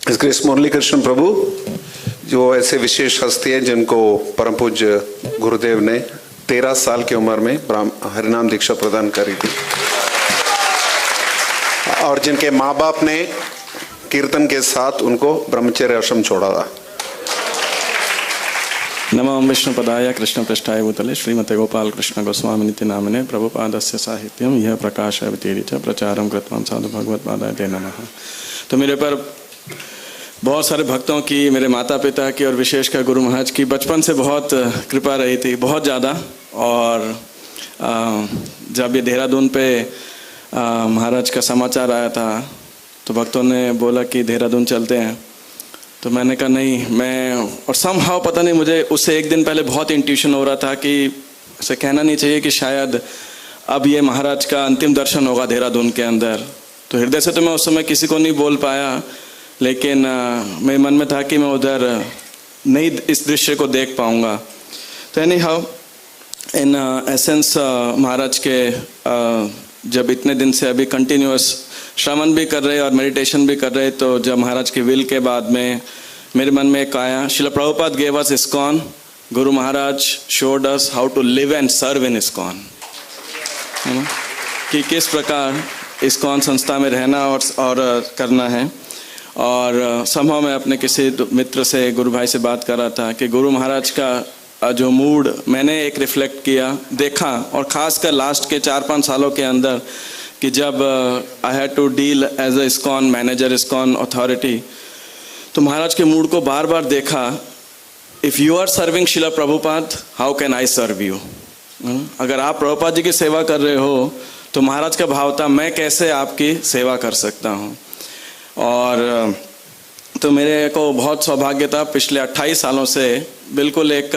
Grace मुरली कृष्ण प्रभु जो ऐसे विशेष हस्ती हैं जिनको परम पूज्य गुरुदेव ने 13 साल की उम्र में हरिनाम दीक्षा प्रदान करी थी और जिनके माँ बाप ने कीर्तन के साथ उनको ब्रह्मचर्य आश्रम छोड़ा था। नमो विष्णुपदाय कृष्ण पृष्ठाय भूतले श्रीमते गोपाल कृष्ण गोस्वामी नित्य नामिने प्रभुपादस्य साहित्यम यह प्रकाश अवतीरी च प्रचारम कृतवान् साधु भगवत्पादाय ते नमः। तो मेरे पर बहुत सारे भक्तों की, मेरे माता पिता की और विशेषकर गुरु महाराज की बचपन से बहुत कृपा रही थी, बहुत ज़्यादा। और जब ये देहरादून पे महाराज का समाचार आया था तो भक्तों ने बोला कि देहरादून चलते हैं। तो मैंने कहा नहीं, मैं और समहाउ पता नहीं मुझे उससे एक दिन पहले बहुत इंट्यूशन हो रहा था कि ऐसे कहना नहीं चाहिए कि शायद अब ये महाराज का अंतिम दर्शन होगा देहरादून के अंदर। तो हृदय से तो मैं उस समय किसी को नहीं बोल पाया, लेकिन मेरे मन में था कि मैं उधर नहीं इस दृश्य को देख पाऊंगा। तो एनी हाउ इन एसेंस महाराज के जब इतने दिन से अभी कंटिन्यूअस श्रवण भी कर रहे और मेडिटेशन भी कर रहे, तो जब महाराज के विल के बाद में मेरे मन में एक आया, Srila Prabhupada gave us ISKCON, Guru Maharaj showed us how to live and serve in ISKCON, है ना, कि किस प्रकार ISKCON संस्था में रहना और करना है। और समहाउ मैं अपने किसी मित्र से, गुरु भाई से बात कर रहा था कि गुरु महाराज का जो मूड मैंने एक रिफ्लेक्ट किया, देखा, और ख़ासकर लास्ट के 4-5 सालों के अंदर कि जब I had to deal as a ISKCON manager, ISKCON authority, तो महाराज के मूड को बार बार देखा। If you are serving Srila Prabhupada, how can I serve you. अगर आप प्रभुपाद जी की सेवा कर रहे हो तो महाराज का भाव था, मैं कैसे आपकी सेवा कर सकता हूँ। और तो मेरे को बहुत सौभाग्य था, पिछले 28 सालों से बिल्कुल एक,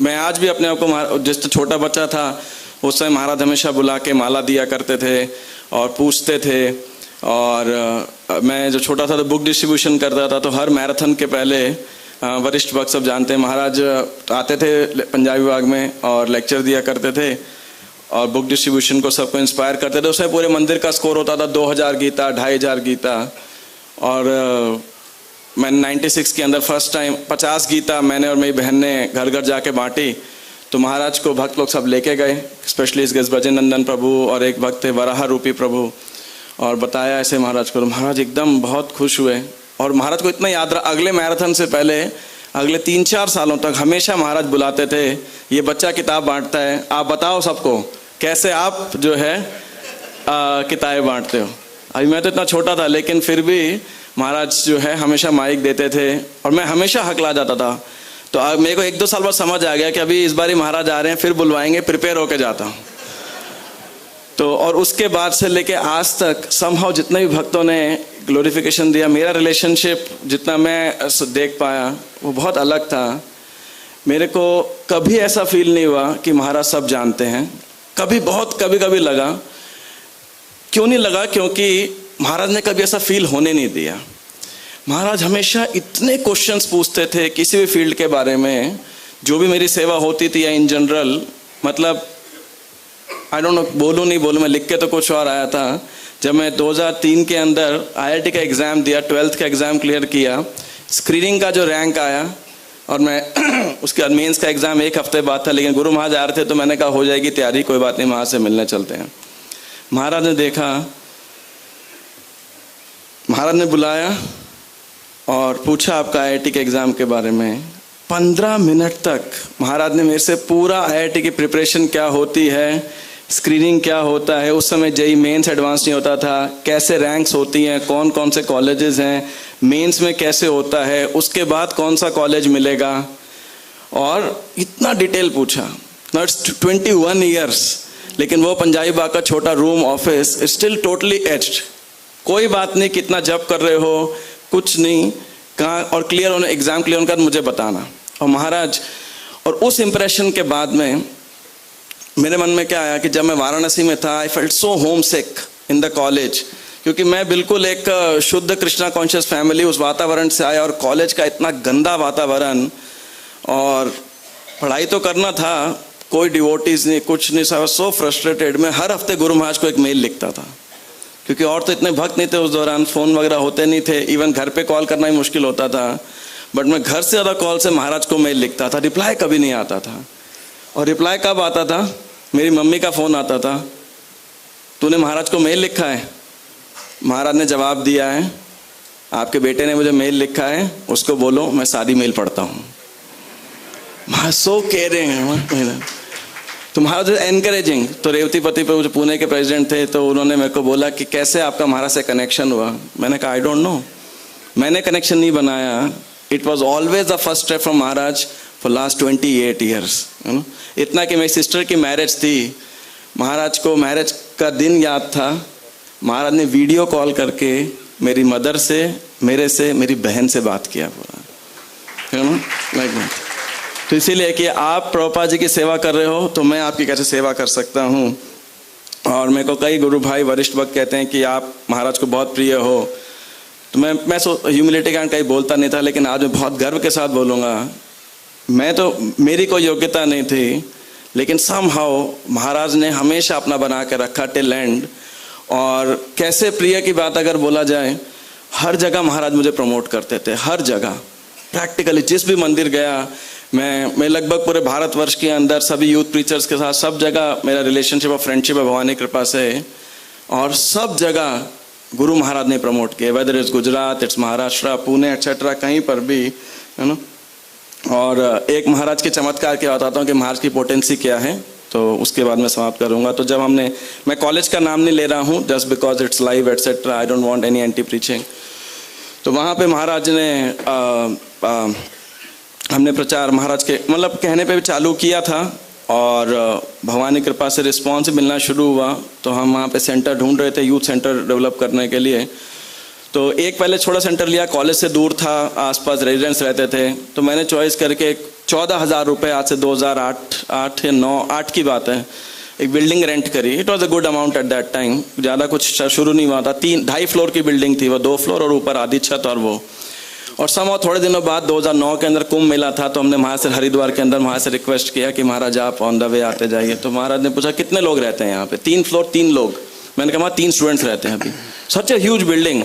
मैं आज भी अपने आप को, जिस छोटा बच्चा था उस समय महाराज हमेशा बुला के माला दिया करते थे और पूछते थे। और मैं जो छोटा था तो बुक डिस्ट्रीब्यूशन करता था, तो हर मैराथन के पहले वरिष्ठ भक्त सब जानते हैं, महाराज आते थे पंजाबी बाग में और लेक्चर दिया करते थे और बुक डिस्ट्रीब्यूशन को सबको इंस्पायर करते थे। उसमें पूरे मंदिर का स्कोर होता था 2000 गीता, 2500 गीता। और मैंने 96 के अंदर फर्स्ट टाइम 50 गीता मैंने और मेरी बहन ने घर घर जाके बांटी। तो महाराज को भक्त लोग सब लेके गए, स्पेशली इस ब्रज नंदन प्रभु और एक भक्त थे वराह रूपी प्रभु, और बताया ऐसे महाराज को। महाराज एकदम बहुत खुश हुए और महाराज को इतना याद रहा, अगले मैराथन से पहले अगले 3-4 सालों तक हमेशा महाराज बुलाते थे, ये बच्चा किताब बांटता है, आप बताओ सबको कैसे आप जो है किताबें बांटते हो। अभी मैं तो इतना छोटा था, लेकिन फिर भी महाराज जो है हमेशा माइक देते थे और मैं हमेशा हकला जाता था। तो अब मेरे को 1-2 साल बाद समझ आ गया कि अभी इस बार ही महाराज आ रहे हैं, फिर बुलवाएंगे, प्रिपेयर होके जाता हूँ। तो और उसके बाद से लेके आज तक समहाउ जितने भी भक्तों ने ग्लोरिफिकेशन दिया, मेरा रिलेशनशिप जितना मैं देख पाया वो बहुत अलग था। मेरे को कभी ऐसा फील नहीं हुआ कि महाराज सब जानते हैं। कभी लगा, क्यों नहीं लगा, क्योंकि महाराज ने कभी ऐसा फील होने नहीं दिया। महाराज हमेशा इतने क्वेश्चंस पूछते थे किसी भी फील्ड के बारे में, जो भी मेरी सेवा होती थी या इन जनरल, मतलब आई डोंट नो बोलूँ नहीं बोलूँ, मैं लिख के तो कुछ और आया था। जब मैं 2003 के अंदर IIT का एग्ज़ाम दिया, 12th का एग्ज़ाम क्लियर किया, स्क्रीनिंग का जो रैंक आया और मैं उसके बाद मेंस का एग्ज़ाम 1 हफ्ते बाद था, लेकिन गुरु महाराज आ रहे थे तो मैंने कहा हो जाएगी तैयारी, कोई बात नहीं, वहाँ से मिलने चलते हैं। महाराज ने देखा, महाराज ने बुलाया और पूछा आपका IIT के एग्ज़ाम के बारे में। 15 मिनट तक महाराज ने मेरे से पूरा IIT की प्रिपरेशन क्या होती है, स्क्रीनिंग क्या होता है, उस समय JEE मेंस एडवांस नहीं होता था, कैसे रैंक्स होती हैं, कौन कौन से कॉलेजेस हैं, मेंस में कैसे होता है, उसके बाद कौन सा कॉलेज मिलेगा, और इतना डिटेल पूछा। नाउ इट्स 21 ईयर्स, लेकिन वो पंजाबी बाग का छोटा room office still totally etched. कोई बात नहीं, कितना जब कर रहे हो, कुछ नहीं, कहाँ, और क्लियर होने, एग्ज़ाम क्लियर होने का मुझे बताना। और महाराज, और उस इम्प्रेशन के बाद में मेरे मन में क्या आया कि जब मैं वाराणसी में था, I felt so home sick in the college, क्योंकि मैं बिल्कुल एक शुद्ध कृष्णा कॉन्शियस फैमिली, उस वातावरण से आया, और कॉलेज का इतना गंदा वातावरण, और पढ़ाई तो करना था, कोई डिवोटीज नहीं, कुछ नहीं, सो फ्रस्ट्रेटेड। मैं हर हफ्ते गुरु महाराज को एक मेल लिखता था क्योंकि और तो इतने भक्त नहीं थे उस दौरान, फ़ोन वगैरह होते नहीं थे, इवन घर पे कॉल करना ही मुश्किल होता था। बट मैं घर से ज़्यादा कॉल से महाराज को मेल लिखता था, रिप्लाई कभी नहीं आता था। और रिप्लाई कब आता था? मेरी मम्मी का फ़ोन आता था, तूने महाराज को मेल लिखा है? महाराज ने जवाब दिया है, आपके बेटे ने मुझे मेल लिखा है, उसको बोलो मैं सारी मेल पढ़ता हूँ। महाराज सो केयरिंग है, तो महाराज एनकरेजिंग। तो रेवतीपति पे जो पुणे के प्रेसिडेंट थे, तो उन्होंने मेरे को बोला कि कैसे आपका महाराज से कनेक्शन हुआ। मैंने कहा आई डोंट नो, मैंने कनेक्शन नहीं बनाया। It was always the first step from Maharaj for last 28 years. इतना कि मेरी सिस्टर की मैरिज थी, महाराज को मैरिज का दिन याद था, महाराज ने वीडियो कॉल करके मेरी मदर से, मेरे से, मेरी बहन से बात किया पूरा, लाइक दैट। तो इसीलिए कि आप प्रभुपाद जी की सेवा कर रहे हो, तो मैं आपकी कैसे सेवा कर सकता हूँ। और मेरे को कई गुरु भाई वरिष्ठ भक्त कहते हैं कि आप महाराज को बहुत प्रिय हो। तो मैं ह्यूमिलिटी के कारण कहीं बोलता नहीं था, लेकिन आज मैं बहुत गर्व के साथ बोलूँगा। मैं तो, मेरी कोई योग्यता नहीं थी, लेकिन समहाउ महाराज ने हमेशा अपना बना के रखा टिल एंड। और कैसे प्रिय की बात अगर बोला जाए, हर जगह महाराज मुझे प्रमोट करते थे, हर जगह प्रैक्टिकली। जिस भी मंदिर गया मैं लगभग पूरे भारतवर्ष के अंदर सभी यूथ प्रीचर्स के साथ सब जगह मेरा रिलेशनशिप और फ्रेंडशिप है भगवान की कृपा से। और सब जगह गुरु महाराज ने प्रमोट किए, whether it's Gujarat, it's Maharashtra, Pune etcetera, कहीं पर भी, है ना। और एक महाराज के चमत्कार के बताता हूँ कि महाराज की पोटेंसी क्या है, तो उसके बाद मैं समाप्त करूँगा। तो जब मैं कॉलेज का नाम नहीं ले रहा हूँ, just because it's live etcetera, I don't want any anti preaching. तो वहाँ पे महाराज ने हमने प्रचार महाराज के मतलब कहने पे भी चालू किया था, और भगवान की कृपा से रिस्पॉन्स मिलना शुरू हुआ। तो हम वहाँ पे सेंटर ढूंढ रहे थे, यूथ सेंटर डेवलप करने के लिए। तो एक पहले छोटा सेंटर लिया, कॉलेज से दूर था, आसपास रेजिडेंट्स रहते थे। तो मैंने चॉइस करके 14,000 रुपये, आज से 2008 या 9 की बात है, एक बिल्डिंग रेंट करी। It was a good amount at that time, ज़्यादा कुछ शुरू नहीं हुआ था। 2.5 फ्लोर की बिल्डिंग थी वो, 2 फ्लोर और ऊपर आधी छत और वो। और समहाउ थोड़े दिनों बाद 2009 के अंदर कुंभ मेला था, तो हमने महाराज से हरिद्वार के अंदर महाराज से रिक्वेस्ट किया कि महाराज आप ऑन द वे आते जाइए। तो महाराज ने पूछा कितने लोग रहते हैं यहाँ पे? 3 फ्लोर 3 लोग। मैंने कहा 3 स्टूडेंट्स रहते हैं अभी। Such a huge building.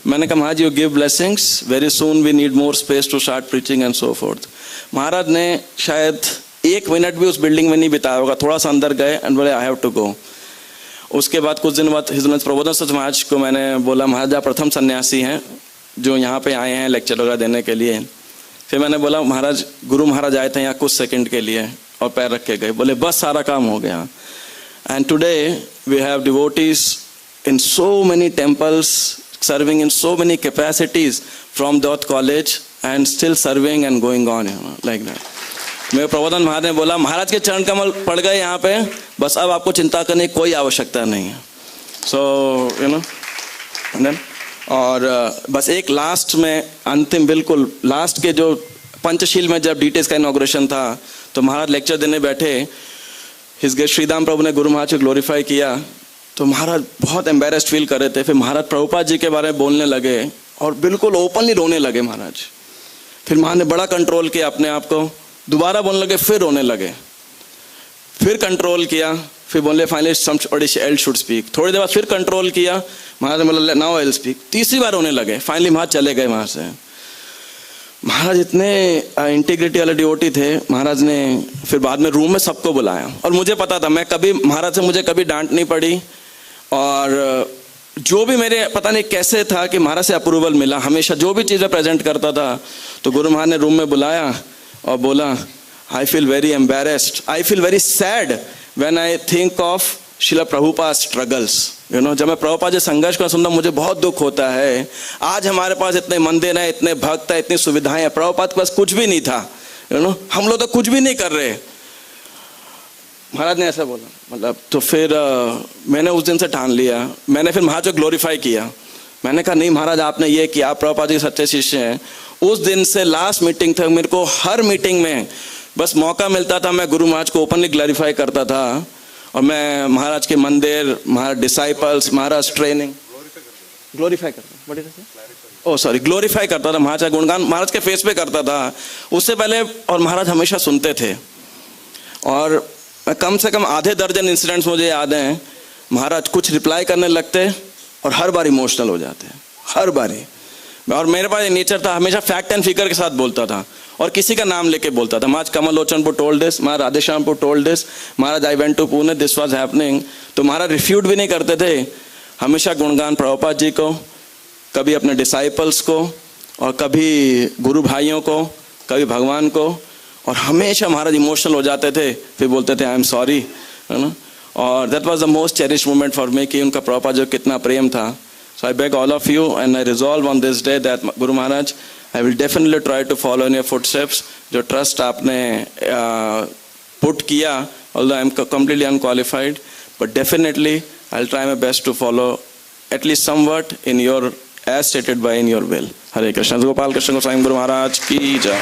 मैंने कहा Maharaj you give blessings, very soon we need more space to start preaching and so forth. Maharaj ने शायद 1 मिनट भी उस बिल्डिंग में नहीं बिताया होगा, थोड़ा सा अंदर गए एंड बोले आई हैव टू गो। उसके बाद कुछ दिन बाद हिज ऑनर प्रबोधन सच महाराज को मैंने बोला महाराज आप प्रथम सन्यासी हैं जो यहाँ पे आए हैं लेक्चर वगैरह देने के लिए। फिर मैंने बोला महाराज, गुरु महाराज आए थे यहाँ कुछ सेकंड के लिए और पैर रख के गए। बोले बस सारा काम हो गया। And today we have devotees in so many temples, serving in so many capacities from that college and still serving and going on, like that. मेरे प्रबोधन महाराज ने बोला महाराज के चरण कमल पड़ गए यहाँ पे, बस अब आपको चिंता करने की कोई आवश्यकता नहीं है। सो और बस एक लास्ट में अंतिम बिल्कुल लास्ट के जो पंचशील में जब डीटेल्स का इनॉग्रेशन था, तो महाराज लेक्चर देने बैठे, हिज गेस्ट श्रीदाम प्रभु ने गुरु महाराज को ग्लोरीफाई किया। तो महाराज बहुत एम्बेरेस्ड फील कर रहे थे। फिर महाराज प्रभुपाद जी के बारे में बोलने लगे और बिल्कुल ओपनली रोने लगे महाराज। फिर महाराज ने बड़ा कंट्रोल किया अपने आप को, दोबारा बोलने लगे, फिर रोने लगे, फिर कंट्रोल किया, फिर बोले finally somebody else should speak. थोड़ी देर बाद फिर कंट्रोल किया, महाराज ने बोला नाउ आई विल स्पीक। तीसरी बार रोने लगे, फाइनली महाराज चले गए वहाँ से। महाराज इतने इंटीग्रिटी वाले डिवोटी थे। महाराज ने फिर बाद में रूम में सबको बुलाया और मुझे पता था मैं कभी महाराज से मुझे कभी डांट नहीं पड़ी, और जो भी मेरे पता नहीं कैसे था कि महाराज से अप्रूवल मिला। हमेशा जो भी चीज़ें प्रेजेंट करता था तो गुरु महाराज ने रूम में बुलाया और बोला I feel very embarrassed, I feel very sad when I think of Shila Prabhupada struggles. जब मैं प्रभुपाद जी संघर्ष को सुनता मुझे बहुत दुख होता है। आज हमारे पास इतने मंदिर हैं, इतने भक्त हैं, इतनी सुविधाएं हैं, प्रभुपाद के पास कुछ भी नहीं था। हम लोग तो कुछ भी नहीं कर रहे। महाराज ने ऐसा बोला, मतलब तो फिर मैंने उस दिन से ठान लिया। मैंने फिर महाराज को ग्लोरीफाई किया। मैंने कहा नहीं महाराज आपने ये किया, आप प्रभुपाद जी के सच्चे शिष्य हैं। उस दिन से लास्ट मीटिंग तक मेरे को हर मीटिंग में बस मौका मिलता था, मैं गुरु महाराज को ओपनली ग्लोरीफाई करता था। और मैं महाराज के मंदिर, महाराज डिसाइपल्स, महाराज ट्रेनिंग ग्लोरीफाई करता था। महाराज का गुणगान महाराज के फेस पे करता था उससे पहले, और महाराज हमेशा सुनते थे। और कम से कम आधे दर्जन इंसिडेंट्स मुझे याद हैं। महाराज कुछ रिप्लाई करने लगते और हर बार इमोशनल हो जाते हैं, हर बारी। और मेरे पास नेचर था, हमेशा फैक्ट एंड फिगर के साथ बोलता था और किसी का नाम लेके बोलता था। Maharaj Kamal Lochanpur told this, Maharaj Radheshyampur told this, Maharaj I went to Pune, this was happening. तो महाराज रिफ्यूट भी नहीं करते थे, हमेशा गुणगान प्रभुपाद जी को, कभी अपने डिसाइपल्स को, और कभी गुरु भाइयों को, कभी भगवान को। और हमेशा महाराज इमोशनल हो जाते थे, फिर बोलते थे आई एम सॉरी, है ना। और that was the most cherish moment for me कि उनका प्रभुपाद जो कितना प्रेम था। So I beg all of you and I resolve on this day that guru Maharaj I will definitely try to follow in your footsteps. जो ट्रस्ट आपने put किया, although I am completely unqualified, but definitely I will try my best to follow at least somewhat in your as stated by in your will. Hare Krishna. Gopal Krishna Goswami Guru Maharaj ki jai.